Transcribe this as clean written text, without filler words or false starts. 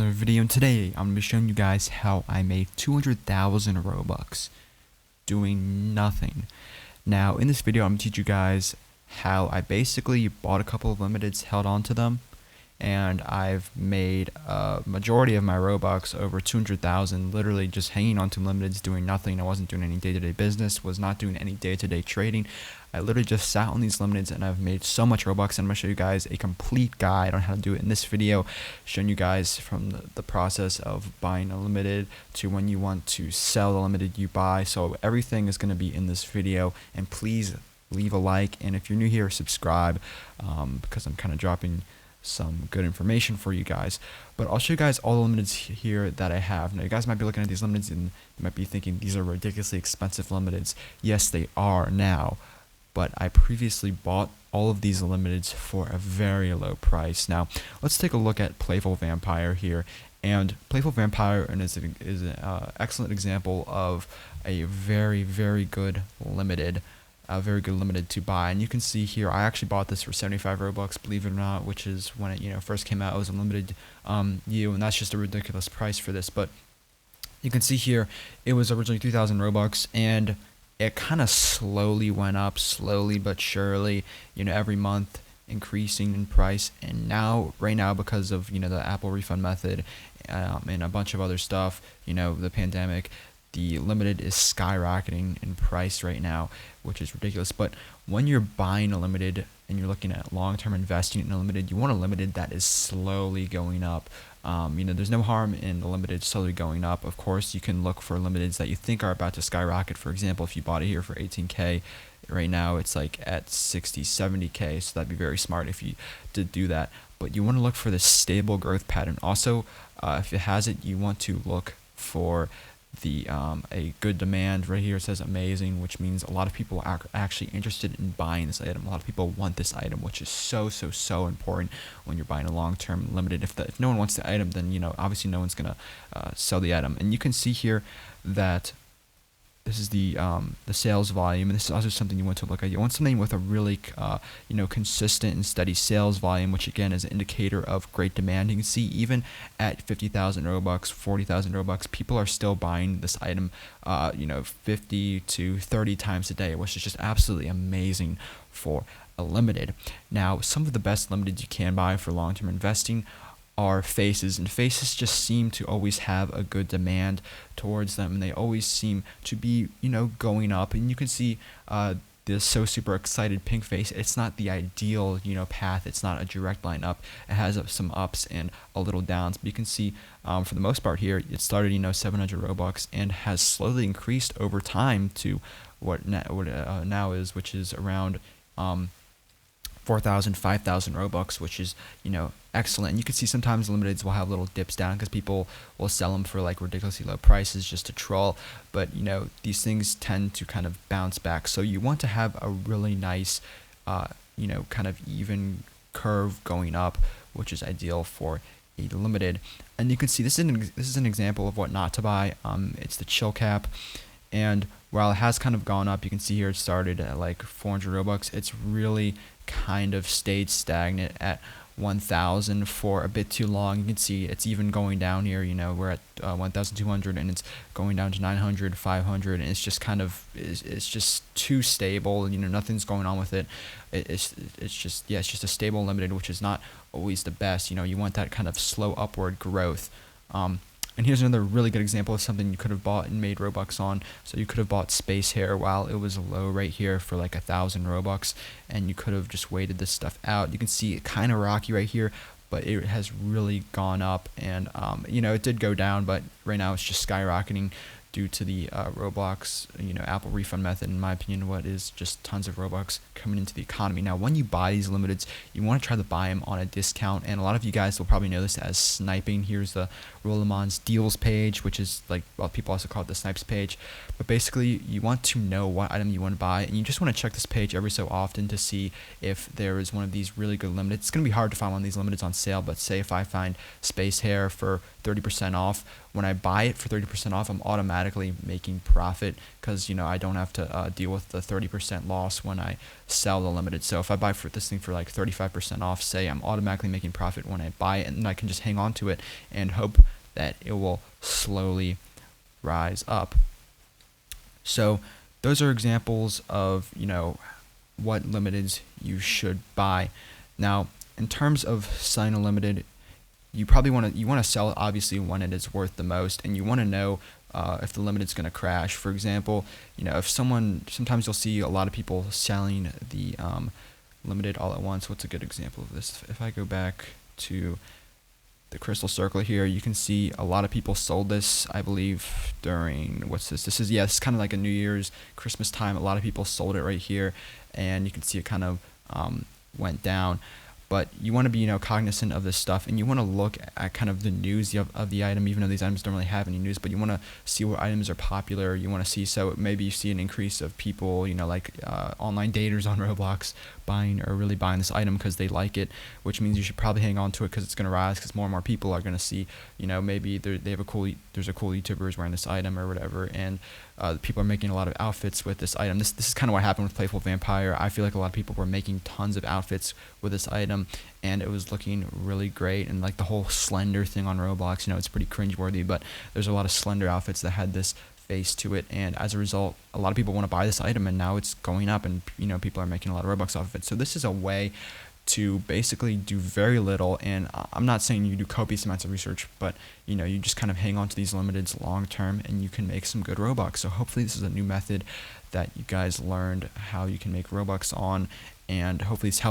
another video, and today I'm going to be showing you guys how I made 200,000 Robux doing nothing. Now in this video I'm going to teach you guys how I basically bought a couple of limiteds, held on to them, and I've made a majority of my Robux, over 200,000, literally just hanging on to limiteds, doing nothing. I wasn't doing any day-to-day business, was not doing any day-to-day trading. I literally just sat on these limiteds and I've made so much Robux, and I'm going to show you guys a complete guide on how to do it in this video, showing you guys from the process of buying a limited to when you want to sell the limited you buy. So everything is going to be in this video, and please leave a like, and if you're new here, subscribe, because I'm kind of dropping some good information for you guys. But I'll show you guys all the limiteds here that I have. Now you guys might be looking at these limiteds and you might be thinking these are ridiculously expensive limiteds. Yes, they are now, but I previously bought all of these limiteds for a very low price. Now let's take a look at Playful Vampire here. And Playful Vampire is an excellent example of a very good limited. Very good limited to buy, and you can see here I actually bought this for 75 Robux, believe it or not, which is when it first came out. It was a limited and that's just a ridiculous price for this. But you can see here it was originally 3,000 Robux, and it kind of slowly went up, slowly but surely, every month increasing in price. And now, right now, because of the Apple refund method and a bunch of other stuff, the pandemic, the limited is skyrocketing in price right now, which is ridiculous. But when you're buying a limited and you're looking at long-term investing in a limited, you want a limited that is slowly going up. There's no harm in the limited slowly going up. Of course, you can look for limiteds that you think are about to skyrocket. For example, if you bought it here for 18k, right now it's like at 60, 70k, so that'd be very smart if you did do that. But you want to look for this stable growth pattern. Also, if it has it, you want to look for a good demand. Right here it says amazing, which means a lot of people are actually interested in buying this item. A lot of people want this item, which is so important when you're buying a long-term limited. If no one wants the item, then obviously no one's gonna sell the item. And you can see here that this is the sales volume, and this is also something you want to look at. You want something with a really consistent and steady sales volume, which again is an indicator of great demand. You can see even at 50,000 Robux, 40,000 Robux, people are still buying this item 50 to 30 times a day, which is just absolutely amazing for a limited. Now, some of the best limiteds you can buy for long-term investing are faces, and faces just seem to always have a good demand towards them, and they always seem to be going up. And you can see this super excited pink face. It's not the ideal path. It's not a direct line up. It has some ups and a little downs, but you can see for the most part here it started 700 Robux and has slowly increased over time to what now is, which is around 4,000, 5,000 Robux, which is excellent. And you can see sometimes limiteds will have little dips down because people will sell them for like ridiculously low prices just to troll. But these things tend to kind of bounce back. So you want to have a really nice kind of even curve going up, which is ideal for a limited. And you can see this is an example of what not to buy. It's the chill cap. And while it has kind of gone up, you can see here it started at like 400 Robux. It's really kind of stayed stagnant at 1,000 for a bit too long. You can see it's even going down here. We're at 1,200 and it's going down to 900, 500, and it's just kind of it's just too stable. Nothing's going on with it. It's just a stable limited, which is not always the best. You want that kind of slow upward growth. And here's another really good example of something you could have bought and made Robux on. So you could have bought Space Hair while it was low right here for like 1,000 Robux, and you could have just waited this stuff out. You can see it kind of rocky right here, but it has really gone up, and it did go down, but right now it's just skyrocketing due to the Roblox, Apple refund method, in my opinion, what is just tons of Robux coming into the economy. Now, when you buy these limiteds, you want to try to buy them on a discount, and a lot of you guys will probably know this as sniping. Here's the Rolemon's deals page, which is like, well, people also call it the snipes page. But basically, you want to know what item you want to buy, and you just want to check this page every so often to see if there is one of these really good limiteds. It's going to be hard to find one of these limiteds on sale, but say if I find Space Hair for 30% off, when I buy it for 30% off, I'm automatically automatically making profit because, you know, I don't have to deal with the 30% loss when I sell the limited. So if I buy for this thing for like 35% off, say, I'm automatically making profit when I buy it, and I can just hang on to it and hope that it will slowly rise up. So those are examples of, you know, what limiteds you should buy. Now, in terms of selling a limited, you probably want to sell it obviously when it is worth the most, and you want to know if the limited's going to crash. For example, you know, if sometimes you'll see a lot of people selling the limited all at once. What's a good example of this? If I go back to the crystal circle here, you can see a lot of people sold this, I believe, during, what's this? This is, yeah, it's kind of like a New Year's, Christmas time. A lot of people sold it right here, and you can see it kind of went down. But you want to be, you know, cognizant of this stuff, and you want to look at kind of the news of the item, even though these items don't really have any news, but you want to see what items are popular. You want to see, so maybe you see an increase of people, you know, like online daters on Roblox really buying this item because they like it, which means you should probably hang on to it because it's going to rise, because more and more people are going to see, you know, maybe there's a cool YouTuber is wearing this item or whatever, and people are making a lot of outfits with this item. This is kind of what happened with Playful Vampire. I feel like a lot of people were making tons of outfits with this item, and it was looking really great. And like the whole slender thing on Roblox, you know, it's pretty cringeworthy, but there's a lot of slender outfits that had this face to it, and as a result, a lot of people want to buy this item, and now it's going up, and, you know, people are making a lot of Robux off of it. So this is a way to basically do very little, and I'm not saying you do copious amounts of research, but, you know, you just kind of hang on to these limiteds long term, and you can make some good Robux. So hopefully this is a new method that you guys learned how you can make Robux on, and hopefully this helps